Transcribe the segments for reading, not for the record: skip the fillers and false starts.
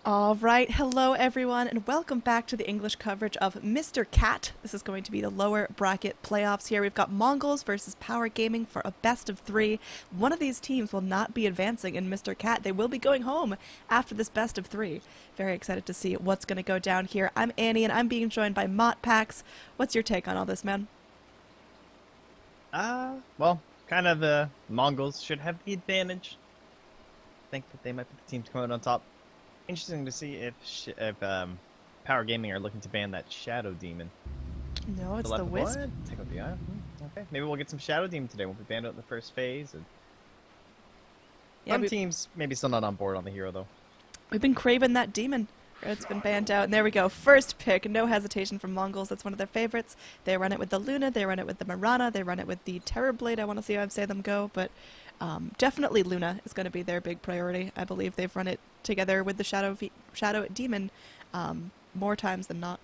All right, hello everyone, and welcome back to the English coverage of Mr. Cat. This is going to be the lower bracket playoffs here. We've got Mongolz versus Power Gaming for a best of three. One of these teams will not be advancing in Mr. Cat. They will be going home after this best of three. Very excited to see what's going to go down here. I'm Annie, and I'm being joined by Pax. What's your take on all this, man? Well, kind of the Mongols should have the advantage. I think that they might be the team to come out on top. Interesting to see if Power Gaming are looking to ban that Shadow Demon. No, it's the Wisp. What? Take out the eye. Okay, maybe we'll get some Shadow Demon today. We'll be banned out in the first phase. And Yeah, some teams maybe still not on board on the hero though. we've been craving that demon. It's been banned out, and there we go. First pick, no hesitation from Mongols. That's one of their favorites. They run it with the Luna, they run it with the Mirana, they run it with the Terrorblade. I want to see how I say them go, but definitely Luna is going to be their big priority. I believe they've run it together with the Shadow Demon more times than not.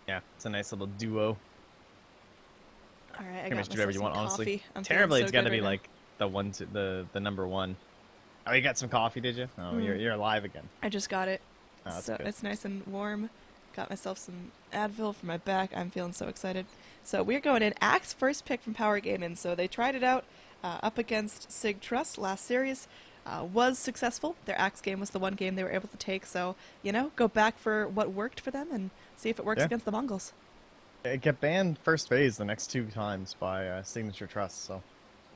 Yeah, it's a nice little duo. All right, I Pretty got much do myself whatever you some want, coffee. honestly. I'm feeling Terrorblade's so got to good be right now. like the number one. Oh, you got some coffee, did you? Oh, you're alive again. I just got it. Oh, that's So good. it's nice and warm. Got myself some Advil for my back. I'm feeling so excited. So we're going in. Axe first pick from Power Gaming. So they tried it out up against Sig Trust last series. Was successful. Their Axe game was the one game they were able to take. So, go back for what worked for them and see if it works Yeah. against the Mongols. It got banned first phase the next two times by Signature Trust, so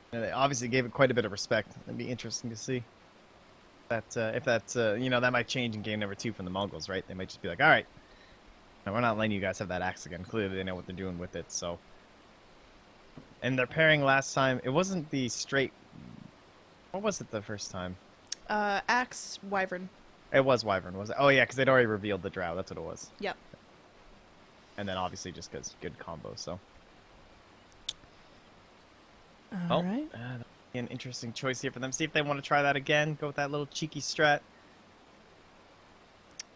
they obviously gave it quite a bit of respect. It'd be interesting to see if that might change in game number 2 from the Mongols, right? They might just be like, all right, no, we're not letting you guys have that axe again. Clearly they know what they're doing with it, so. And their pairing last time, it wasn't the straight. What was it the first time? Axe Wyvern. It was Wyvern, was it? Oh yeah, because they'd already revealed the Drow. That's what it was. Yep. And then obviously just because good combo, so. All right. That'll be an interesting choice here for them. See if they want to try that again. Go with that little cheeky strat.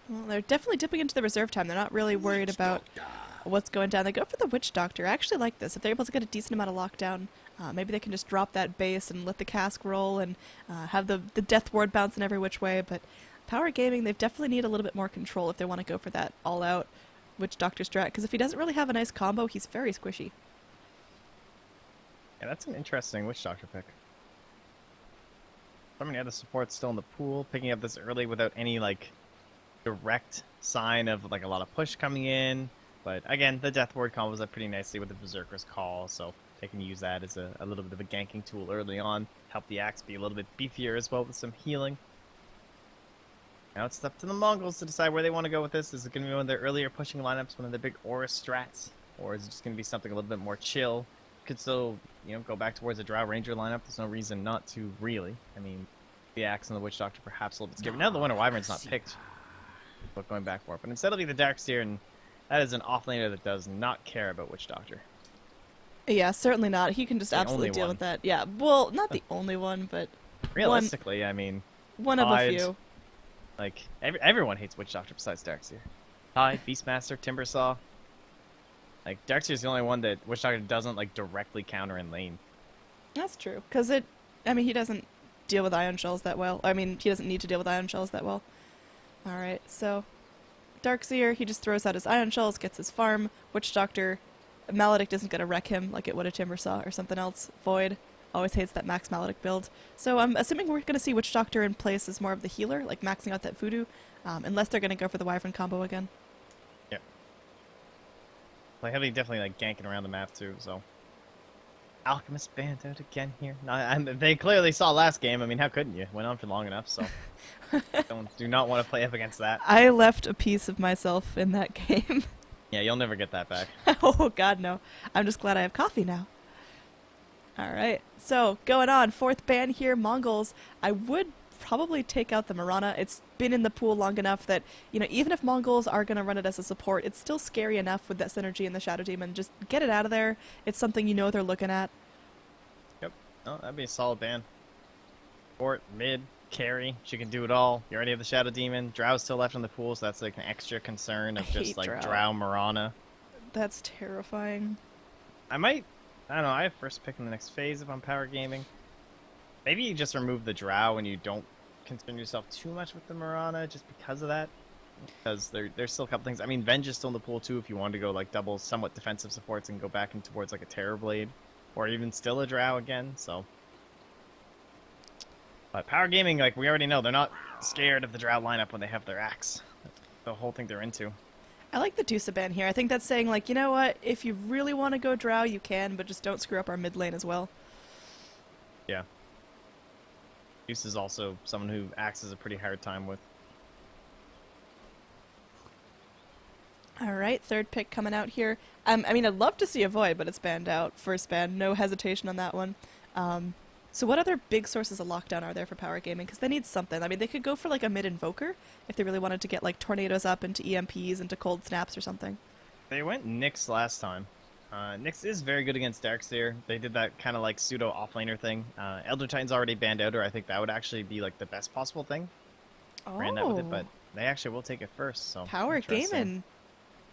Well, they're definitely dipping into the reserve time. They're not really worried about what's going down. They go for the Witch Doctor. I actually like this. If they're able to get a decent amount of lockdown, maybe they can just drop that base and let the cask roll and have the Death Ward bounce in every which way. But Power Gaming, they definitely need a little bit more control if they want to go for that all-out Witch Doctor strat. Because if he doesn't really have a nice combo, he's very squishy. Yeah, that's an interesting Witch Doctor pick. So many other supports still in the pool. Picking up this early without any, direct sign of, a lot of push coming in. But, again, the Death Ward combos up pretty nicely with the Berserker's Call, so they can use that as a little bit of a ganking tool early on. Help the axe be a little bit beefier as well with some healing. Now it's up to the Mongols to decide where they want to go with this. Is it going to be one of their earlier pushing lineups, one of their big aura strats? Or is it just going to be something a little bit more chill? Could still, go back towards a Drow Ranger lineup. There's no reason not to, really. I mean, the Axe and the Witch Doctor perhaps a little bit scary. Now the Winter Wyvern's not picked, but going back for it. But instead it'll be the Darkseer, and that is an offlaner that does not care about Witch Doctor. Yeah, certainly not. He can just The absolutely only deal one. with that. Yeah, well, not the only one, but Realistically, I mean, one of a Tide, few. Everyone hates Witch Doctor besides Darkseer. Tide, Beastmaster, Timbersaw. Darkseer's the only one that Witch Doctor doesn't, directly counter in lane. That's true. Because he doesn't deal with ion shells that well. I mean, he doesn't need to deal with ion shells that well. Alright, so Darkseer, he just throws out his ion shells, gets his farm. Witch Doctor, Maledict isn't going to wreck him like it would a Timbersaw or something else. Void always hates that max Maledict build. So I'm assuming we're going to see Witch Doctor in place as more of the healer, like maxing out that voodoo, unless they're going to go for the Wyvern combo again. Yeah. He'll be definitely ganking around the map too, so. Alchemist banned out again here. No, and they clearly saw last game. I mean, how couldn't you? Went on for long enough, so. Do not want to play up against that. I left a piece of myself in that game. Yeah, you'll never get that back. Oh god, no. I'm just glad I have coffee now. Alright, so going on, fourth ban here, Mongols. I would probably take out the Mirana. It's been in the pool long enough that, even if Mongols are going to run it as a support, it's still scary enough with that synergy and the Shadow Demon. Just get it out of there. It's something they're looking at. Yep. No, that'd be a solid ban. Support, mid, carry. She can do it all. You already have the Shadow Demon. Drow's still left in the pool, so that's an extra concern of I just hate Drow. Drow Mirana. That's terrifying. I don't know, I have first pick in the next phase if I'm Power Gaming. Maybe you just remove the Drow and you don't concern yourself too much with the Mirana just because of that. Because there's still a couple things. I mean, Venge is still in the pool too if you wanted to go like double somewhat defensive supports and go back in towards like a Terror Blade. Or even still a Drow again, so. But Power Gaming, like we already know, they're not scared of the Drow lineup when they have their axe. That's the whole thing they're into. I like the Dusaban here. I think that's saying, like, you know what? If you really want to go Drow, you can, but just don't screw up our mid lane as well. Yeah. Deuce is also someone who axe is a pretty hard time with. All right, third pick coming out here. I mean, I'd love to see a Void, but it's banned out. First ban, no hesitation on that one. So what other big sources of lockdown are there for Power Gaming? Because they need something. I mean, they could go for like a mid-invoker if they really wanted to get like tornadoes up into EMPs, into cold snaps or something. They went Nyx last time. Nyx is very good against Darkseer. They did that kind of like pseudo offlaner thing. Elder Titan's already banned out, or I think that would actually be like the best possible thing. Oh, Ran that with it, but they actually will take it first. So Power Gaming.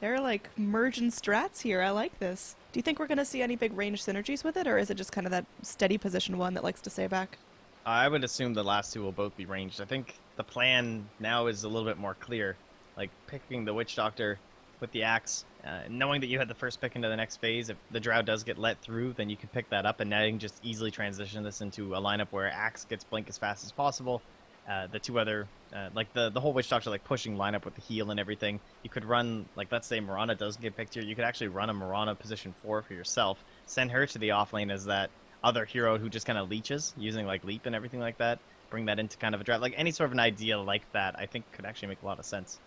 They're like merging strats here. I like this. Do you think we're going to see any big range synergies with it, or is it just kind of that steady position one that likes to stay back? I would assume the last two will both be ranged. I think the plan now is a little bit more clear. Like picking the Witch Doctor with the axe, knowing that you had the first pick into the next phase. If the Drow does get let through, then you can pick that up, and now you can just easily transition this into a lineup where axe gets blink as fast as possible. The two other, like the whole Witch Doctor like pushing lineup with the heal and everything. You could run, like let's say Mirana doesn't get picked here, you could actually run a Mirana position 4 for yourself, send her to the off lane as that other hero who just kind of leeches, using like leap and everything like that. Bring that into kind of a draft, like any sort of an idea like that, I think could actually make a lot of sense.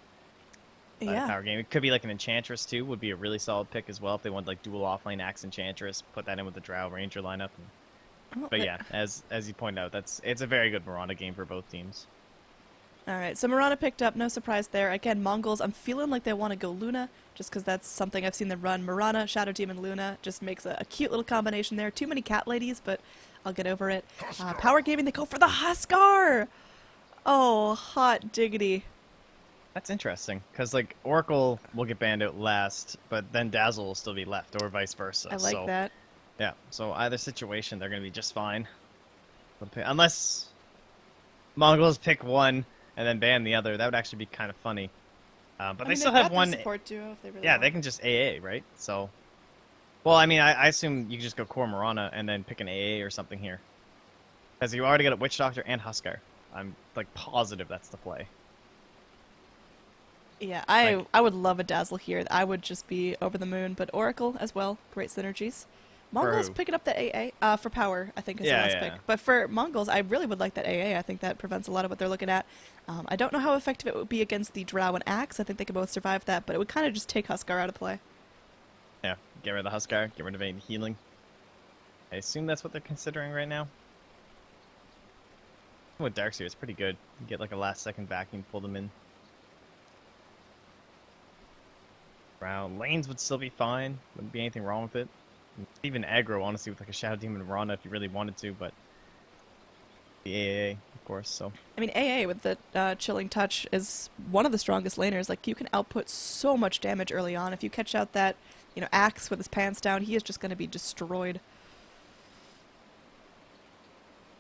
Yeah. Power game. It could be like an Enchantress too, would be a really solid pick as well if they want like dual offlane axe Enchantress, put that in with the Drow Ranger lineup. But yeah, as you pointed out, it's a very good Mirana game for both teams. All right, so Mirana picked up, no surprise there. Again, Mongolz, I'm feeling like they want to go Luna, just because that's something I've seen them run. Mirana, Shadow Demon, Luna, just makes a cute little combination there. Too many cat ladies, but I'll get over it. Power Gaming, they go for the Huskar! Oh, hot diggity. That's interesting, because like Oracle will get banned out last, but then Dazzle will still be left, or vice versa. I like that. Yeah, so either situation, they're going to be just fine. Unless Mongols pick one and then ban the other, that would actually be kind of funny. But they still have one support duo if they really yeah, want. they can just AA, right? So, well, I mean, I assume you can just go core Mirana and then pick an AA or something here, because you already got a Witch Doctor and Huskar. I'm like positive that's the play. Yeah, I would love a Dazzle here. I would just be over the moon. But Oracle as well, great synergies. Mongols who? picking up the AA for power, I think is the last pick. But for Mongols, I really would like that AA. I think that prevents a lot of what they're looking at. I don't know how effective it would be against the Drow and Axe. I think they could both survive that, but it would kind of just take Huskar out of play. Yeah, get rid of the Huskar, get rid of any healing. I assume that's what they're considering right now. With Darkseer, it's pretty good. You get like a last second vacuum, pull them in. Drow lanes would still be fine. Wouldn't be anything wrong with it. Even aggro, honestly, with like a Shadow Demon Mirana if you really wanted to, but the AA, of course. So I mean, AA with the Chilling Touch is one of the strongest laners. Like, you can output so much damage early on. If you catch out that, Axe with his pants down, he is just going to be destroyed.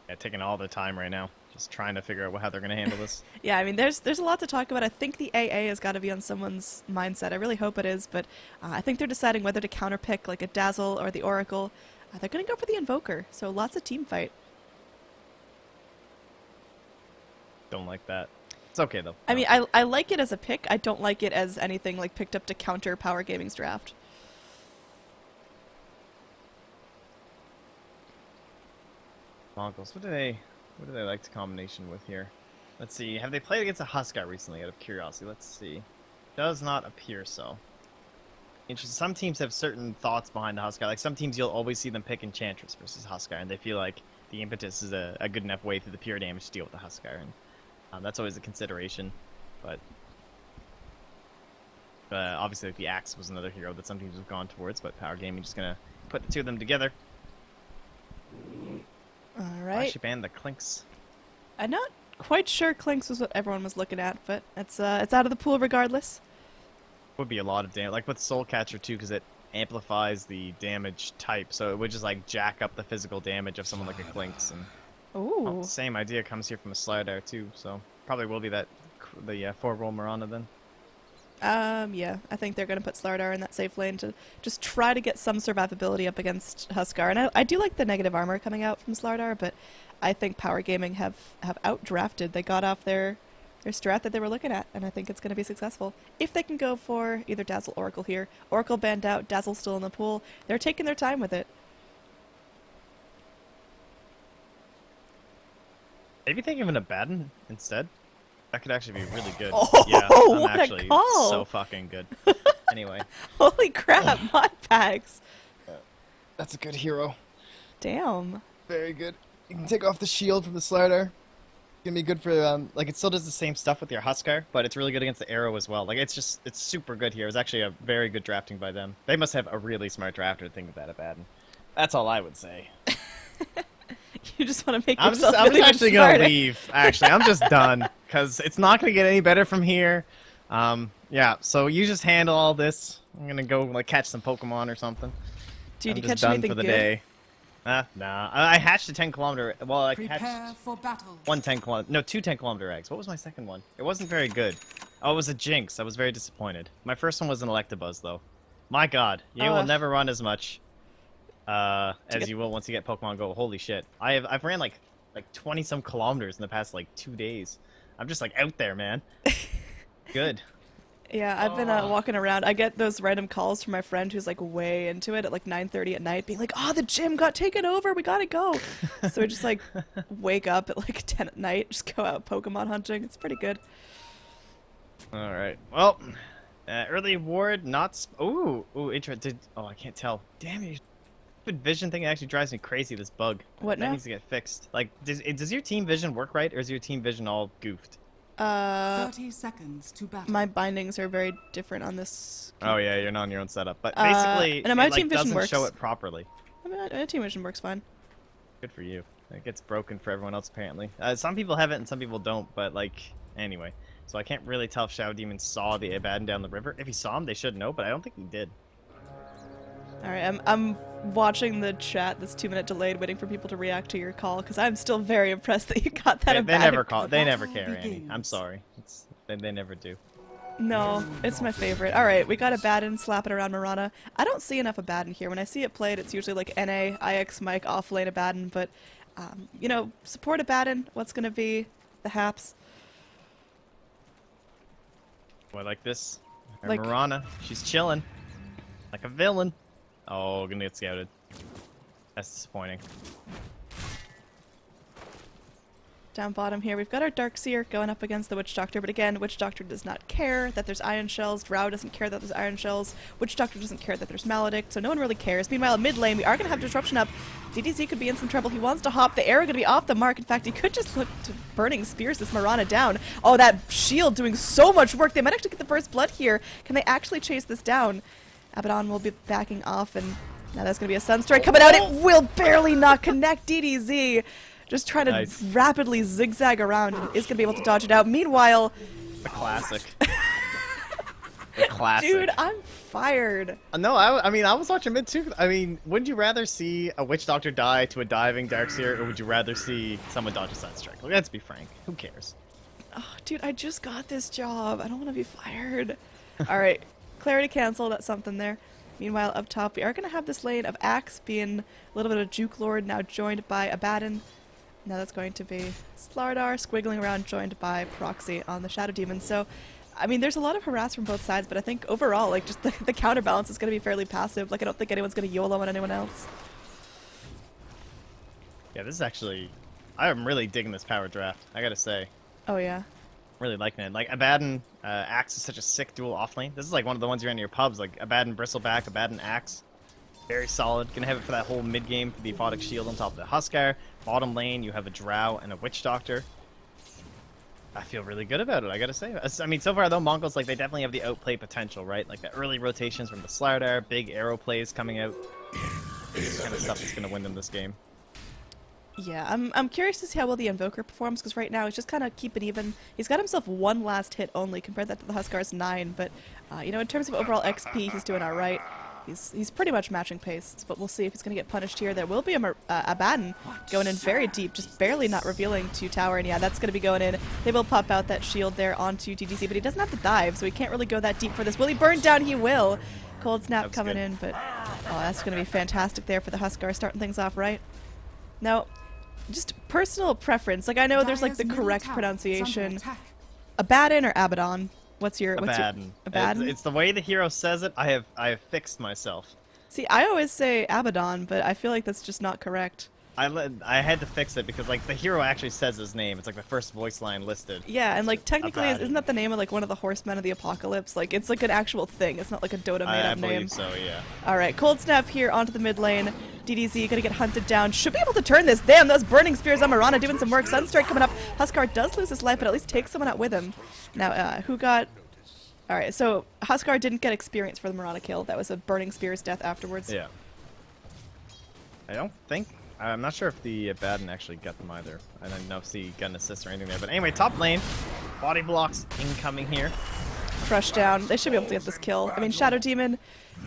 yeah, taking all their time right now, just trying to figure out how they're going to handle this. Yeah, I mean, there's a lot to talk about. I think the AA has got to be on someone's mindset. I really hope it is, but I think they're deciding whether to counterpick like a Dazzle or the Oracle. They're going to go for the Invoker, so lots of team fight. Don't like that. It's okay though. I mean, I like it as a pick. I don't like it as anything like picked up to counter Power Gaming's draft. Mongols, what do they like to combination with here? Let's see. Have they played against a Huskar recently? Out of curiosity, let's see. Does not appear so. Interesting. Some teams have certain thoughts behind the Huskar. Like some teams, you'll always see them pick Enchantress versus Huskar, and they feel like the impetus is a good enough way through the pure damage to deal with the Huskar, and that's always a consideration. But obviously, like the Axe was another hero that some teams have gone towards. But Power Gaming just gonna put the two of them together. All I right. should ban the Clinks. I'm not quite sure Clinks was what everyone was looking at, but it's out of the pool regardless. Would be a lot of damage, like with Soul Catcher too, because it amplifies the damage type, so it would just like jack up the physical damage of someone like a Clinks. And Ooh. Same idea comes here from a Slardar too, so probably will be the 4-roll Marana then. Yeah, I think they're going to put Slardar in that safe lane to just try to get some survivability up against Huskar. And I do like the negative armor coming out from Slardar, but I think Power Gaming have outdrafted. They got off their strat that they were looking at, and I think it's going to be successful. If they can go for either Dazzle Oracle here, Oracle banned out, Dazzle still in the pool, they're taking their time with it. Maybe think of an Abaddon instead. That could actually be really good. Oh, yeah, I'm what a actually call. so fucking good. Anyway. Holy crap, mod packs. That's a good hero. Damn. Very good. You can take off the shield from the Slardar. It's gonna be good for, like, it still does the same stuff with your Huskar, but it's really good against the arrow as well. Like, it's super good here. It's actually a very good drafting by them. They must have a really smart drafter to think of that Abaddon. That's all I would say. You just want to make I'm yourself I'm really actually smarter. gonna leave. Actually, I'm just done because it's not gonna get any better from here. Yeah. So you just handle all this. I'm gonna go like catch some Pokemon or something. Dude, I'm you just catch done anything for the good? day. Nah. I hatched a 10-kilometer. Well, I Prepare hatched for battle. one 10-kilometer. No, 2 10-kilometer eggs. What was my second one? It wasn't very good. Oh, it was a Jinx. I was very disappointed. My first one was an Electabuzz, though. My God, you will never run as much as you will once you get Pokemon Go. Holy shit! I've ran like 20 some kilometers in the past like 2 days. I'm just like out there, man. Good. Yeah, I've been walking around. I get those random calls from my friend who's like way into it at like 9:30 at night, being like, "Oh, the gym got taken over. We gotta go." So we just like wake up at like 10 at night, just go out Pokemon hunting. It's pretty good. All right. Well, early award not. Ooh, intro. Oh, I can't tell. Damn it. Stupid vision thing actually drives me crazy. This bug. What that now? needs to get fixed. Like, does your team vision work right, or is your team vision all goofed? 30 seconds to battle. My bindings are very different on this. Oh yeah, you're not on your own setup, but basically, and my it, like, team vision doesn't works. show it properly. I mean, my team vision works fine. Good for you. It gets broken for everyone else apparently. Some people have it and some people don't, but like anyway. So I can't really tell if Shadow Demon saw the Abaddon down the river. If he saw him, they should know, but I don't think he did. All right, I'm watching the chat that's 2-minute delayed, waiting for people to react to your call because I'm still very impressed that you got that. They never Abaddon. call. They never battle care, Annie. I'm begins. sorry. They never do. No, it's my favorite. All right, we got Abaddon slapping around Marana. I don't see enough Abaddon here. When I see it played, it's usually like NA, IX, Mike, offlane Abaddon, but, you know, support Abaddon. What's going to be the haps? Boy, like this. Or Like- Marana. She's chilling. Like a villain. Oh, gonna get scouted. That's disappointing. Down bottom here, we've got our Darkseer going up against the Witch Doctor, but again, Witch Doctor does not care that there's Iron Shells, Drow doesn't care that there's Iron Shells, Witch Doctor doesn't care that there's Maledict, so no one really cares. Meanwhile, mid lane, we are going to have Disruption up. DDZ could be in some trouble. He wants to hop. The arrow going to be off the mark. In fact, he could just look to Burning Spears this Marana down. Oh, that shield doing so much work. They might actually get the first blood here. Can they actually chase this down? Abaddon will be backing off, and now there's going to be a Sunstrike coming out. It will barely not connect. DDZ just trying to Nice. rapidly zigzag around and is going to be able to dodge it out. Meanwhile, The classic. The classic. dude, I'm fired. No, I mean, I was watching mid too. I mean, wouldn't you rather see a Witch Doctor die to a diving Darkseer, or would you rather see someone dodge a Sunstrike? Like, let's be frank. Who cares? Oh, dude, I just got this job. I don't want to be fired. All right, clarity cancel. That's something there. Meanwhile, up top, we are going to have this lane of Axe being a little bit of Juke Lord, now joined by Abaddon. Now that's going to be Slardar squiggling around, joined by Proxy on the Shadow Demon. So, I mean, there's a lot of harass from both sides, but I think overall, like, just the counterbalance is going to be fairly passive. Like, I don't think anyone's going to YOLO on anyone else. Yeah, this is actually... I'm really digging this power draft, I gotta say. Oh, yeah. Really liking it. Like, Abaddon Axe is such a sick dual offlane. This is like one of the ones you're in your pubs, like Abaddon Bristleback, Abaddon Axe. Very solid. Gonna have it for that whole mid game for the Aphotic Shield on top of the Huskar. Bottom lane, you have a Drow and a Witch Doctor. I feel really good about it, I gotta say. I mean, so far though, Mongolz, like, they definitely have the outplay potential, right? Like the early rotations from the Slardar, big arrow plays coming out. This kind of stuff is gonna win them this game. Yeah, I'm curious to see how well the Invoker performs, because right now he's just kind of keeping even. He's got himself one last hit only, compared that to the Huskar's 9, but, you know, in terms of overall XP, he's doing alright. He's pretty much matching pace, but we'll see if he's going to get punished here. There will be a Abaddon going in very deep, just barely not revealing to tower, and yeah, that's going to be going in. They will pop out that shield there onto TDC, but he doesn't have to dive, so he can't really go that deep for this. Will he burn down? He will. Cold Snap coming good. in, but oh, that's going to be fantastic there for the Huskar, starting things off right. Now, just personal preference. Like, I know there's like the correct pronunciation. Abaddon or Abaddon? What's your Abaddon. Abaddon? It's the way the hero says it. I have fixed myself. See, I always say Abaddon, but I feel like that's just not correct. I had to fix it because like the hero actually says his name. It's like the first voice line listed. Yeah, and like technically, Abaddon. isn't that the name of like one of the horsemen of the apocalypse? Like it's like an actual thing. It's not like a Dota made I up name. believe so, yeah. All right, Cold Snap here onto the mid lane. DDZ gonna get hunted down. Should be able to turn this. Damn, those burning spears on Mirana doing some work. Sunstrike coming up. Huskar does lose his life, but at least takes someone out with him. Now, who got? All right, so Huskar didn't get experience for the Mirana kill. That was a burning spear's death afterwards. Yeah. I don't think. I'm not sure if the Abaddon actually got them either. I don't know if he got an assist or anything there. But anyway, top lane. Body blocks incoming here. Crush down. They should be able to get this kill. I mean, Shadow Demon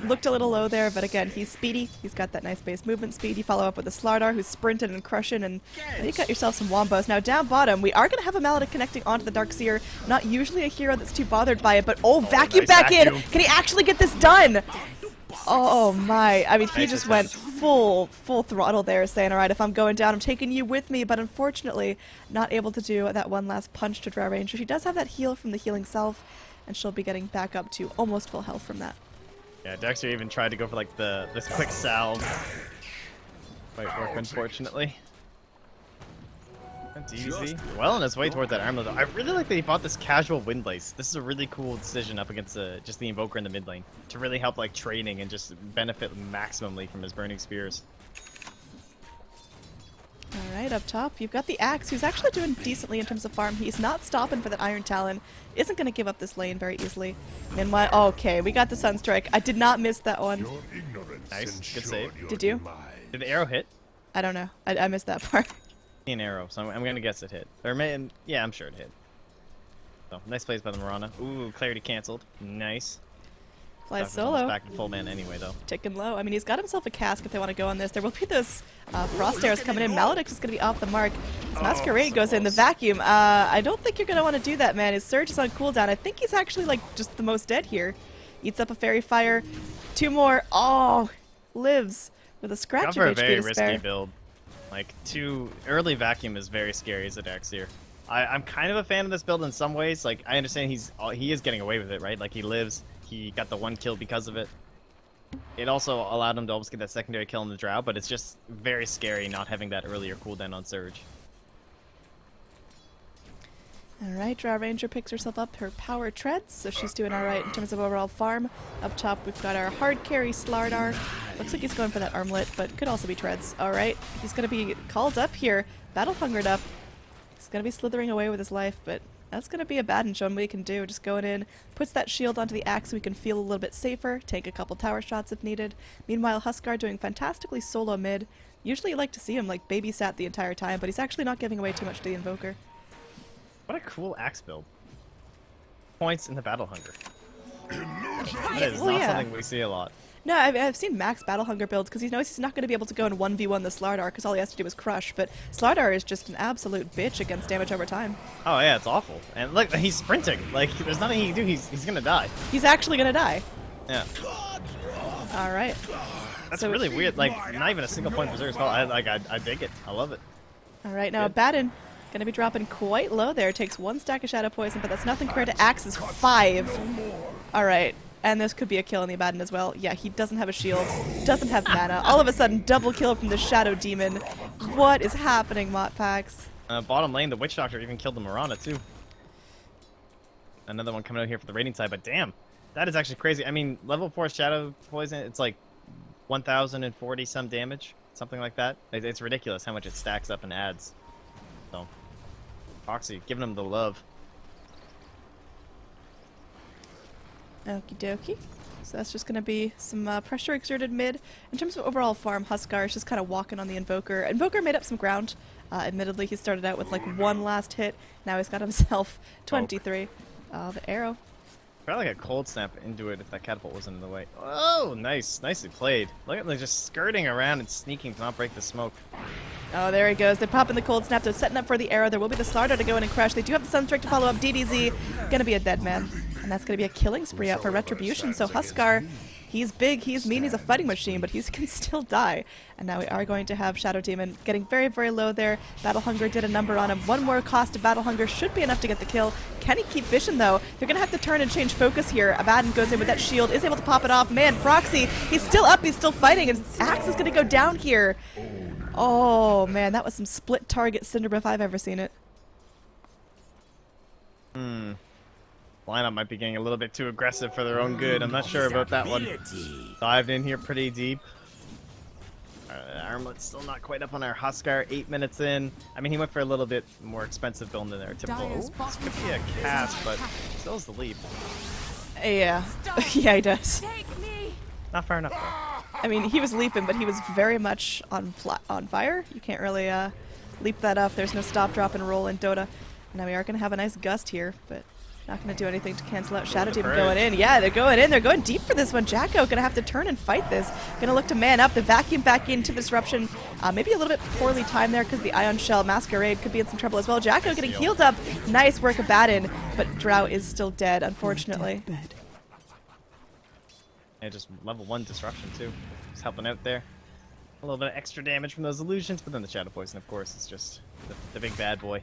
looked a little low there, but again, he's speedy. He's got that nice base movement speed. You follow up with a Slardar who's sprinting and crushing, and you got yourself some Wombos. Now, down bottom, we are going to have a Maladin connecting onto the Darkseer. Not usually a hero that's too bothered by it, but vacuum nice back vacuum. in. Can he actually get this done? Oh my. I mean, he Nice just attempt. went full throttle there, saying, all right, if I'm going down, I'm taking you with me, but unfortunately, not able to do that one last punch to Drow Ranger. She does have that heal from the healing self, and she'll be getting back up to almost full health from that. Yeah, Dexter even tried to go for like this quick salve. Might work, unfortunately. That's easy. Well on his way towards that armlet though. I really like that he bought this casual wind lace. This is a really cool decision up against just the Invoker in the mid lane to really help like training and just benefit maximally from his burning spears. Alright, up top, you've got the Axe, who's actually doing decently in terms of farm. He's not stopping for that Iron Talon. Isn't going to give up this lane very easily. Meanwhile, okay, we got the Sunstrike. I did not miss that one. Nice, good save. Did you? Did the arrow hit? I don't know. I missed that part. An arrow, so I'm gonna guess it hit. Or yeah, I'm sure it hit. So nice plays by the Mirana. Ooh, clarity canceled. Nice. Flies Stuff is almost solo. back to full man anyway though. Ticking low. I mean, he's got himself a cask if they want to go on this. There will be those frost arrows coming in. Maledict's is going to be off the mark. As Masquerade goes in. The vacuum. I don't think you're going to want to do that, man. His surge is on cooldown. I think he's actually, like, just the most dead here. Eats up a fairy fire. Two more. Oh, lives with a scratch Got for a of HP very to risky spare. build. Like, early vacuum is very scary as a Darkseer. I'm kind of a fan of this build in some ways. Like, I understand he is getting away with it, right? Like, he lives. He got the one kill because of it. It also allowed him to almost get that secondary kill in the Drow, but it's just very scary not having that earlier cooldown on Surge. Alright, Drow Ranger picks herself up her power treads, so she's doing alright in terms of overall farm. Up top, we've got our hard carry Slardar. Looks like he's going for that armlet, but could also be treads. Alright, he's going to be called up here, battle hungered up. He's going to be slithering away with his life, but that's going to be a bad and showing what he can do. Just going in, puts that shield onto the axe so we can feel a little bit safer, take a couple tower shots if needed. Meanwhile, Huskar doing fantastically solo mid. Usually you like to see him like babysat the entire time, but he's actually not giving away too much to the Invoker. What a cool axe build. Points in the battle hunger. That is Well, not yeah. something we see a lot. No, I've seen Max Battle Hunger builds because he knows he's not going to be able to go in 1v1 the Slardar because all he has to do is crush, but Slardar is just an absolute bitch against damage over time. Oh yeah, it's awful. And look, he's sprinting. Like, there's nothing he can do. He's gonna die. He's actually going to die. Yeah. Alright. That's So- really weird. Like, not even a single point berserk spell. I dig it. I love it. Alright, now Good. Abaddon going to be dropping quite low there. Takes one stack of Shadow Poison, but that's nothing compared to Axe's 5. Alright. And this could be a kill on the Abaddon as well. Yeah, he doesn't have a shield, doesn't have mana. All of a sudden, double kill from the Shadow Demon. What is happening, Motpax? Bottom lane, the Witch Doctor even killed the Mirana too. Another one coming out here for the rating side, but damn, that is actually crazy. I mean, level 4 Shadow Poison, it's like 1,040 some damage, something like that. It's ridiculous how much it stacks up and adds. So, Foxy giving him the love. Okie dokie. So that's just going to be some pressure exerted mid. In terms of overall farm, Huskar is just kind of walking on the Invoker. Invoker made up some ground. Admittedly, he started out with like one last hit. Now he's got himself 23. The arrow. probably like a cold snap into it if that catapult wasn't in the way. Oh, nice. Nicely played. Look at them just skirting around and sneaking to not break the smoke. Oh, there he goes. They're popping the cold snap. They're setting up for the arrow. There will be the Slardar to go in and crush. They do have the Sunstrike to follow up. DDZ gonna be a dead man. And that's gonna be a killing spree out for Retribution. So Huskar, he's big, he's mean, he's a fighting machine, but he can still die. And now we are going to have Shadow Demon getting very, very low there. Battle Hunger did a number on him. One more cost of Battle Hunger should be enough to get the kill. Can he keep vision though? They're gonna have to turn and change focus here. Abaddon goes in with that shield, is able to pop it off. Man, Proxy, he's still up, he's still fighting, and Axe is gonna go down here. Oh man, that was some split target Cinder if I've ever seen it. Lineup might be getting a little bit too aggressive for their own good. I'm not sure about that one. Dived in here pretty deep. Armlet's still not quite up on our Huskar. 8 minutes in. I mean, he went for a little bit more expensive build than their typical. Oh, this could be a cast, but still is the leap. Yeah. Yeah, he does. Not far enough, though. I mean, he was leaping, but he was very much on fire. You can't really leap that up. There's no stop, drop, and roll in Dota. Now we are going to have a nice gust here, but not going to do anything to cancel out Shadow Demon going in. Yeah, they're going in. They're going deep for this one. Jacko going to have to turn and fight this. Going to look to man up. The vacuum back into the disruption. Maybe a little bit poorly timed there because the Ion Shell Masquerade could be in some trouble as well. Jacko getting healed up. Nice work of Abaddon, but Drow is still dead, unfortunately. Yeah, just level 1 disruption too. Just helping out there. A little bit of extra damage from those illusions, but then the Shadow Poison, of course, is just the big bad boy.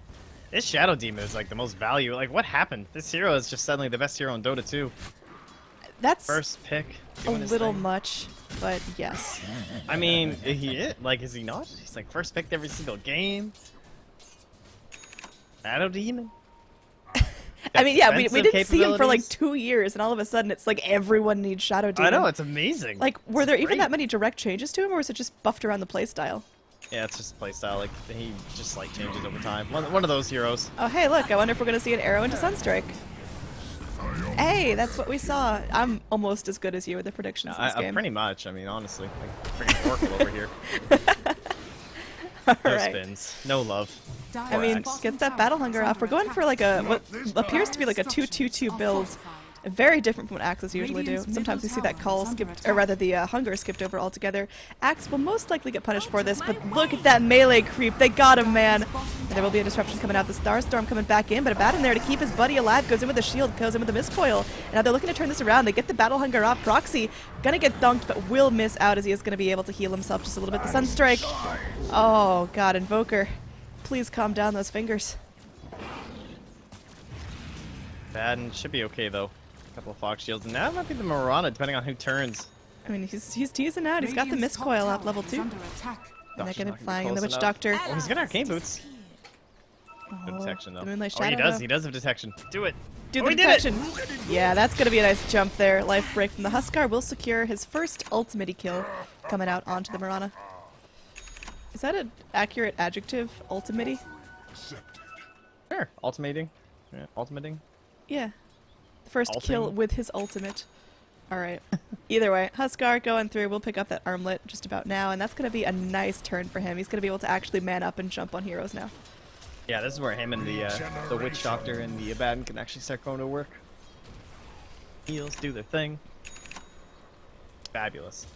This Shadow Demon is like the most value. Like, what happened? This hero is just suddenly the best hero in Dota 2. That's First pick. a little much, but yes. I mean, is he not? He's like first picked every single game. Shadow Demon. I mean, yeah, we didn't see him for like capabilities. 2 years, and all of a sudden it's like everyone needs Shadow Demon. I know, it's amazing. Like, were there even great. that many direct changes to him, or was it just buffed around the playstyle? Yeah, it's just playstyle. Like, he just like changes over time. One of those heroes. Oh, hey, look, I wonder if we're going to see an arrow into Sunstrike. Hey, that's what we saw. I'm almost as good as you with the predictions in this game. Pretty much. I mean, honestly, like freaking Oracle over here. All No right. spins, no love. I mean, gets that Battle Hunger off. We're going for like a, what appears to be like a 2-2-2 build. Very different from what Axes usually do. Sometimes we see that call skipped, or rather the Hunger skipped over altogether. Axe will most likely get punished for this, but look at that melee creep. They got him, man. And there will be a disruption coming out. The Starstorm coming back in, but Abaddon there to keep his buddy alive. Goes in with the shield, goes in with the miscoil. And now they're looking to turn this around. They get the Battle Hunger off. Proxy gonna get dunked, but will miss out as he is gonna be able to heal himself just a little bit. The Sunstrike. Oh, God, Invoker. Please calm down those fingers. Baden should be okay though. Couple of Fox Shields, and that might be the Marana, depending on who turns. I mean, he's teasing out. He's got the miscoil up level 2. And they're gonna be flying in the Witch Doctor. Oh, he's got Arcane Boots. Good Oh, detection though. the Moonlight Oh, he Shadow, does. though. He does have detection. Do it. Do Oh, the he did it! detection. Yeah, that's gonna be a nice jump there. Life break from the Huskar will secure his first ultimate kill coming out onto the Marana. Is that an accurate adjective? Ultimate? Sure. Ultimating. Yeah, ultimating. Yeah. First Ulting? kill with his ultimate. Alright. Either way, Huskar going through. We'll pick up that armlet just about now, and that's going to be a nice turn for him. He's going to be able to actually man up and jump on heroes now. Yeah, this is where him and the Witch Doctor and the Abaddon can actually start going to work. Heals, do their thing. Fabulous.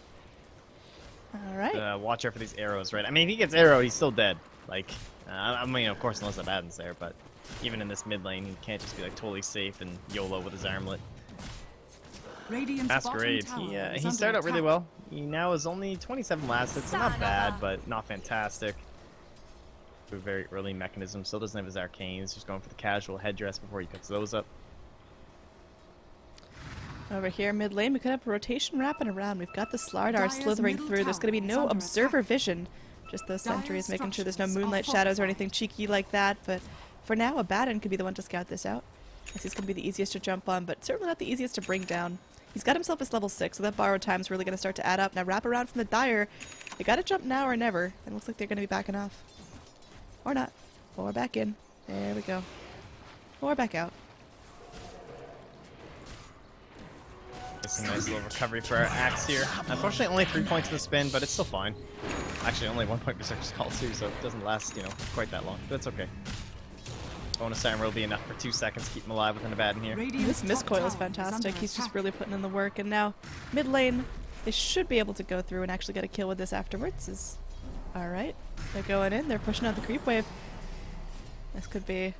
Alright. Watch out for these arrows, right? I mean, if he gets arrow, he's still dead. Like, I mean, of course, unless Abaddon's there, but even in this mid lane, he can't just be like totally safe and YOLO with his armlet. Masquerade, he started out really well. He now is only 27 last hit, so not bad, but not fantastic. A very early mechanism, still doesn't have his arcanes, just going for the casual headdress before he picks those up. Over here, mid lane, we could have a rotation wrapping around. We've got the Slardar slithering through. There's going to be no observer vision. Just those sentries, making sure there's no moonlight shadows or anything cheeky like that. But for now, Abaddon could be the one to scout this out. As he's going to be the easiest to jump on, but certainly not the easiest to bring down. He's got himself his level 6, so that borrowed time's really going to start to add up. Now wrap around from the Dire. They got to jump now or never. And it looks like they're going to be backing off. Or not. Or back in. There we go. Or back out. It's a nice little recovery for our Axe here. Unfortunately, only 3 points for the spin, but it's still fine. Actually, only 1 point per Berserker's Call too, so it doesn't last, quite that long. But it's okay. Bonus armor will be enough for 2 seconds to keep him alive with an Abaddon here. This miscoil is fantastic. He's just really putting in the work. And now, mid lane, they should be able to go through and actually get a kill with this afterwards. Alright. They're going in. They're pushing out the creep wave. This could be...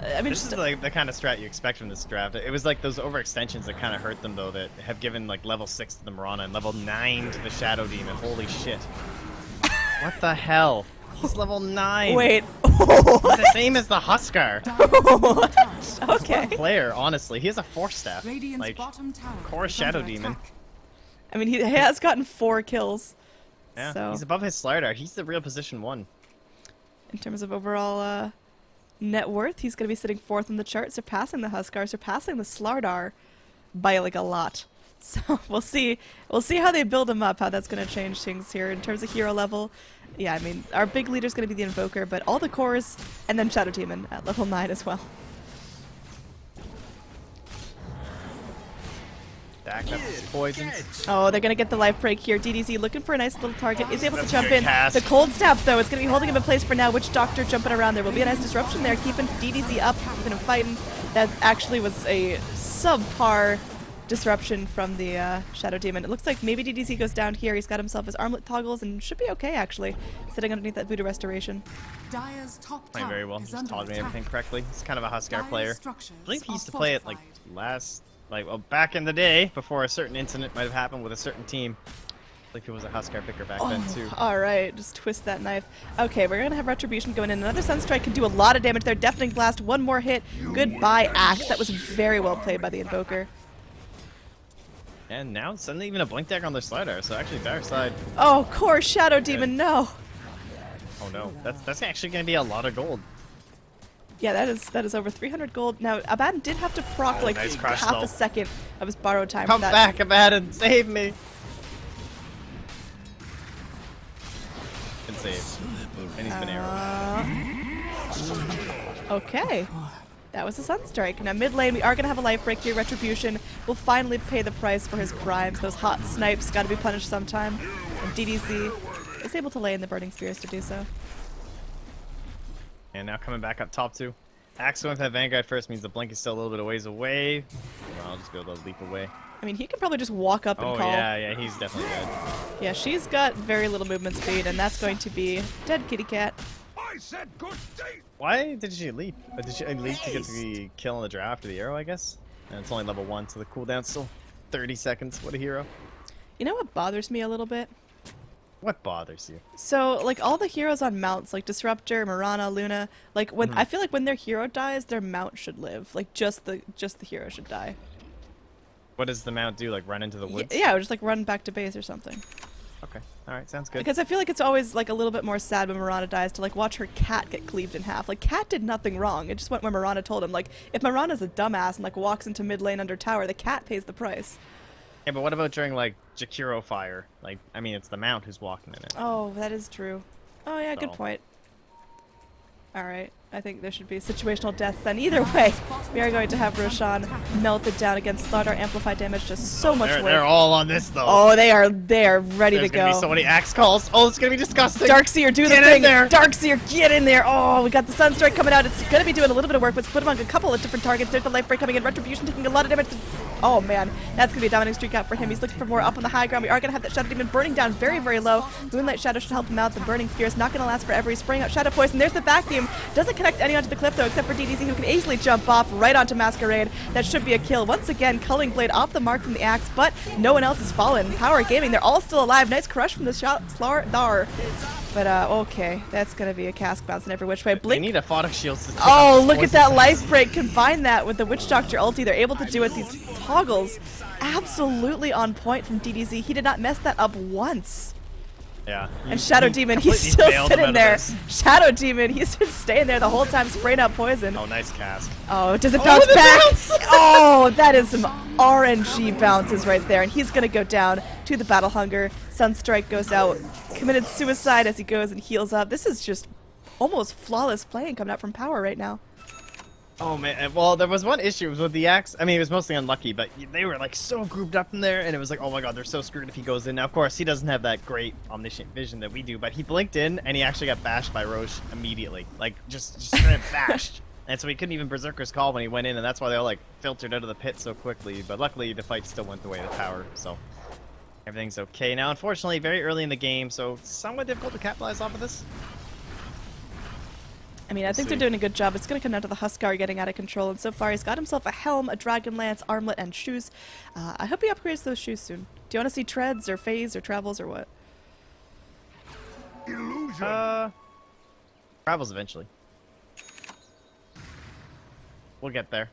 I mean, this is like the kind of strat you expect from this draft. It was like those overextensions that kind of hurt them, though, that have given like level 6 to the Mirana and level 9 to the Shadow Demon. Holy shit. What the hell? He's level 9. Wait. He's the same as the Huskar. Okay. Player, honestly. He has a 4-staff. Radiant's Like, bottom tower core is Shadow under Demon. attack. I mean, he has gotten 4 kills. Yeah, So, he's above his Slardar. He's the real position 1. in terms of overall net worth, he's going to be sitting 4th in the chart, surpassing the Huskar, surpassing the Slardar by like a lot. So we'll see how they build him up, how that's going to change things here in terms of hero level. Yeah, I mean, our big leader is going to be the Invoker, but all the cores, and then Shadow Demon at level 9 as well. Back up his poisons. Oh, they're going to get the life break here. DDZ looking for a nice little target. Is able to That's a jump good in. cast. The cold snap, though, it's going to be holding him in place for now. Witch Doctor jumping around. There will be a nice disruption there, keeping DDZ up, keeping him fighting. That actually was a subpar disruption from the Shadow Demon. It looks like maybe DDZ goes down here. He's got himself his armlet toggles and should be okay, actually, sitting underneath that Voodoo Restoration. Dire's top Playing tower very well. is Just under toggling attack. everything correctly. He's kind of a Huskar Dire's player. structures I believe he are used to play it like fortified. back in the day before a certain incident might have happened with a certain team. I believe he was a Huskar picker back then too. Alright, just twist that knife. Okay, we're gonna have Retribution going in. Another Sunstrike can do a lot of damage there. Deafening Blast, one more hit. Goodbye, Axe. That was very well played by the Invoker. And now suddenly even a blink deck on their Slardar, so actually Dire side. Oh, core Shadow Demon, no. Oh no, that's actually gonna be a lot of gold. Yeah, that is over 300 gold. Now, Abaddon did have to proc like nice crush, half though. a second of his borrowed time. Come for that. back, Abaddon, save me! Good save. And he's been arrowed. Okay. That was a Sunstrike. Now, mid lane, we are going to have a life break here. Retribution will finally pay the price for his crimes. Those hot snipes got to be punished sometime. And DDZ is able to lay in the Burning Spears to do so. And now coming back up top too. Axe going with that Vanguard first means the blink is still a little bit of ways away. Well, I'll just be able to leap away. I mean, he can probably just walk up and Oh call. yeah, he's definitely dead. Yeah, she's got very little movement speed, and that's going to be dead kitty cat. I said good day. Why did she leap? Did she leap to get the kill on the draft of the arrow, I guess? And it's only level 1, so the cooldown's still 30 seconds. What a hero. You know what bothers me a little bit? What bothers you? So, like, all the heroes on mounts, like Disruptor, Mirana, Luna, like, when I feel like when their hero dies, their mount should live. Like, just the hero should die. What does the mount do? Like run into the woods? Yeah, or just, like, run back to base or something. Okay. Alright, sounds good. Because I feel like it's always, like, a little bit more sad when Mirana dies to, like, watch her cat get cleaved in half. Like, Cat did nothing wrong. It just went when Mirana told him. Like, if Mirana's a dumbass and, like, walks into mid lane under tower, the cat pays the price. Yeah, but what about during, like, Jakiro fire? Like, I mean, it's the mount who's walking in it. Oh, that is true. Oh, yeah, good So. point. Alright, I think there should be situational deaths then. Either way, we are going to have Roshan melted down against Slardar, amplified damage, just so much They're work. all on this, though. Oh, they are ready There's to gonna go. be so many axe calls. Oh, it's gonna be disgusting. Darkseer, do the Get in thing. there. Darkseer, get in there. Oh, we got the Sunstrike coming out. It's going to be doing a little bit of work. Let's put him on a couple of different targets. There's the life break coming in. Retribution taking a lot of damage. Oh, man. That's going to be a dominating streak out for him. He's looking for more up on the high ground. We are going to have that Shadow Demon burning down very, very low. Moonlight Shadow should help him out. The Burning Spear is not going to last forever. He's spraying out Shadow Poison. There's the vacuum. Doesn't connect any onto the cliff, though, except for DDZ, who can easily jump off right onto Masquerade. That should be a kill. Once again, Culling Blade off the mark from the axe, but no one else has fallen. Power Gaming, they're all still alive. Nice crush from the Slardar. But, okay. That's going to be a cask bouncing every which way. They Blink. need a Photic Shield to take Oh, off this look at poison that sense. life break. Combine that with the Witch Doctor ulti. They're able to do it. These toggles absolutely on point from DDZ. He did not mess that up once. Yeah. And Shadow he Demon, he's completely still bailed him out sitting of there. this. Shadow Demon, he's been staying there the whole time, spraying out poison. Oh, nice cast. Oh, does it bounce the back? bounce! Oh, that is some RNG bounces right there. And he's going to go down to the Battle Hunger. Sunstrike goes out. Committed suicide as he goes and heals up. This is just almost flawless playing coming out from Power right now. Oh man, well there was one issue with the axe. I mean, it was mostly unlucky, but they were like so grouped up in there, and it was like, oh my god, they're so screwed if he goes in. Now, of course, he doesn't have that great omniscient vision that we do, but he blinked in, and he actually got bashed by Roche immediately. Like, just straight up bashed. And so he couldn't even Berserker's Call when he went in, and that's why they all like filtered out of the pit so quickly. But luckily, the fight still went the way of the tower, so everything's okay. Now, unfortunately, very early in the game, so somewhat difficult to capitalize off of this. I mean, I think they're doing a good job. It's going to come down to the Huskar getting out of control, and so far he's got himself a helm, a dragon lance, armlet, and shoes. I hope he upgrades those shoes soon. Do you want to see treads or phase or travels or what? Illusion. Travels eventually. We'll get there.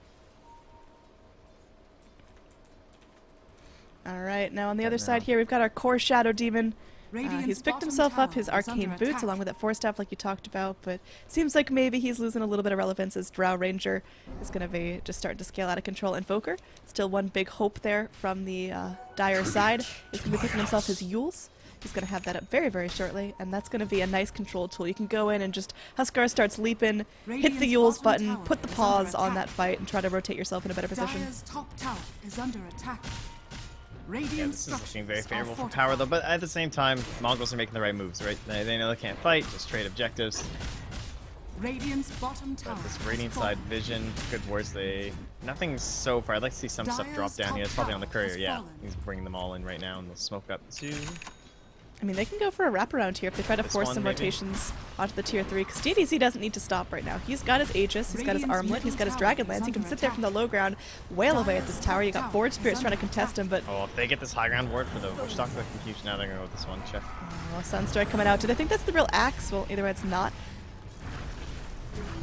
All right, now on the other side here, we've got our core Shadow Demon. Radiant's He's picked bottom himself up tower his is arcane under boots attack. along with that force staff like you talked about, but seems like maybe he's losing a little bit of relevance as Drow Ranger is going to be just starting to scale out of control. Invoker, still one big hope there from the Dire side, is going to be picking himself his Yules. He's going to have that up very, very shortly, and that's going to be a nice control tool. You can go in and just, Huskar starts leaping, hit the Radiant's Yules bottom button, tower put the is pause under on attack. that fight, and try to rotate yourself in a better position. Dire's top tower is under attack. Yeah, Radiant this is looking structures very are favorable for fortified. power, though. But at the same time, Mongols are making the right moves, right? They know they can't fight, just trade objectives. Radiant's bottom tower. But this has Radiant fallen. side vision, good words. Nothing so far. I'd like to see some stuff drop Dire's down here. top It's probably on the tower has courier. Yeah, fallen. he's bringing them all in right now, and they'll smoke up too. I mean, they can go for a wraparound here if they try to This force one, some maybe? rotations onto the tier 3, because DDZ doesn't need to stop right now. He's got his Aegis, he's got his Radiant's armlet, he's got his middle dragon tower is lance. He can under sit there from the attack. low ground, wail away at this Dire's tower. You top got tower Forge is Spirits trying to under contest him, but Oh, if they get this high ground ward for the Witchdock Confusion, now they're gonna go with this one. Check. oh, Sunstrike coming out. Did I think that's the real axe? Well, either way, it's not.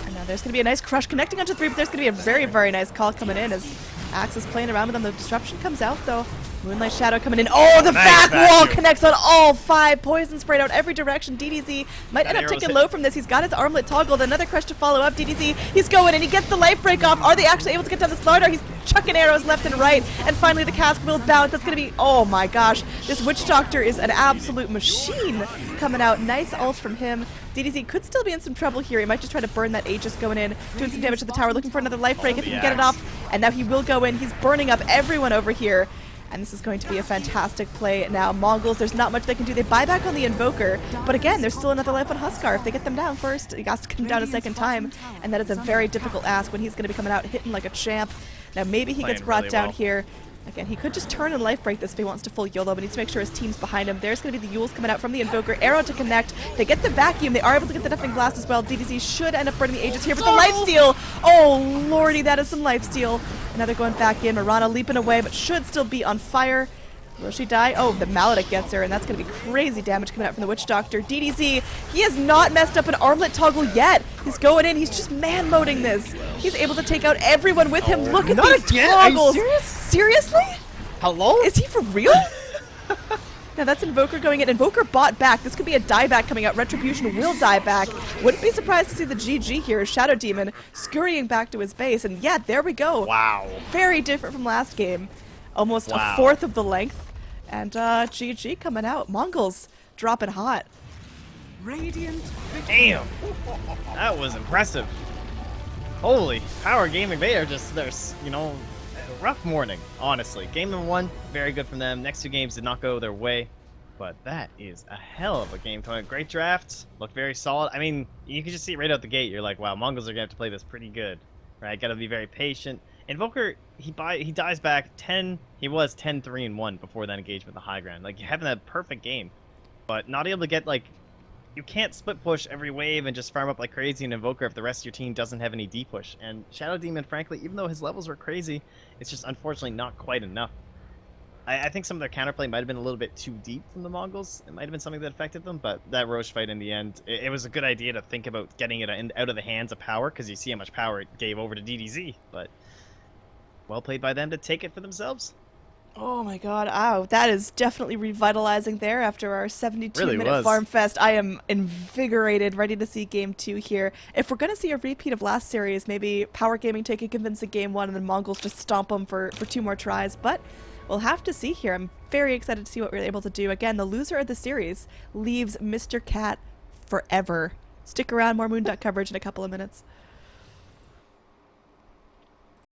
And now there's going to be a nice crush connecting onto 3, but there's going to be a very, very nice call coming in as Axe is playing around with them. The disruption comes out, though. Moonlight Shadow coming in. Oh, the Nice back wall vacuum. connects on all 5. Poison sprayed out every direction. DDZ might That end up arrow's ticking hit. low from this. He's got his armlet toggled. Another crush to follow up. DDZ, he's going and he gets the life break off. Are they actually able to get down the Slardar? He's chucking arrows left and right. And finally the cask will bounce. That's going to be, oh my gosh. This Witch Doctor is an absolute machine coming out. Nice ult from him. DDZ could still be in some trouble here. He might just try to burn that Aegis going in, doing some damage to the tower, looking for another life break if he can get it off. And now he will go in. He's burning up everyone over here. And this is going to be a fantastic play. Now, Mongols, there's not much they can do. They buy back on the Invoker, but again, there's still another life on Huskar. If they get them down first, he has to get them down a second time, and that is a very difficult ask when he's going to be coming out hitting like a champ. Now, maybe he gets Playing brought really down well. here. Again, he could just turn and life break this if he wants to full YOLO, but he needs to make sure his team's behind him. There's going to be the Yules coming out from the Invoker. Arrow to connect. They get the vacuum. They are able to get the Deafening Blast as well. DDZ should end up burning the Aegis here, but the lifesteal! Oh, lordy, that is some lifesteal. And now they're going back in. Mirana leaping away, but should still be on fire. Will she die? Oh, the Maledict gets her, and that's going to be crazy damage coming out from the Witch Doctor. DDZ, he has not messed up an armlet toggle yet. He's going in. He's just man-moding this. He's able to take out everyone with him. Look at not these again? Are you toggles. serious? Seriously? Hello? Is he for real? Now that's Invoker going in. Invoker bought back. This could be a dieback coming out. Retribution will die back. Wouldn't be surprised to see the GG here. Shadow Demon scurrying back to his base. And yeah, there we go. Wow. Very different from last game. Almost Wow. a fourth of the length. And GG coming out. Mongols dropping hot. Radiant victory. Damn. That was impressive. Holy, Power Gaming, they are just, there's, you know, a rough morning, honestly. Game number 1, very good from them. Next 2 games did not go their way, but that is a hell of a game. Great draft, looked very solid. I mean, you can just see it right out the gate. You're like, wow, Mongols are going to have to play this pretty good, right? Got to be very patient. Invoker, he dies back 10, he was 10-3-1 before that engagement, the high ground. Like, having that perfect game, but not able to get, like, you can't split push every wave and just farm up like crazy in Invoker if the rest of your team doesn't have any D push. And Shadow Demon, frankly, even though his levels were crazy, it's just unfortunately not quite enough. I think some of their counterplay might have been a little bit too deep from the Mongols. It might have been something that affected them, but that Roche fight in the end, it was a good idea to think about getting it out of the hands of Power, because you see how much power it gave over to DDZ. But well played by them to take it for themselves. Oh my god, ow, that is definitely revitalizing there after our 72-minute Really was. Farm Fest. I am invigorated, ready to see Game 2 here. If we're going to see a repeat of last series, maybe Power Gaming take a convincing Game 1 and then Mongols just stomp them for 2 more tries, but we'll have to see here. I'm very excited to see what we're able to do. Again, the loser of the series leaves Mr. Cat forever. Stick around, more Moonduck coverage in a couple of minutes.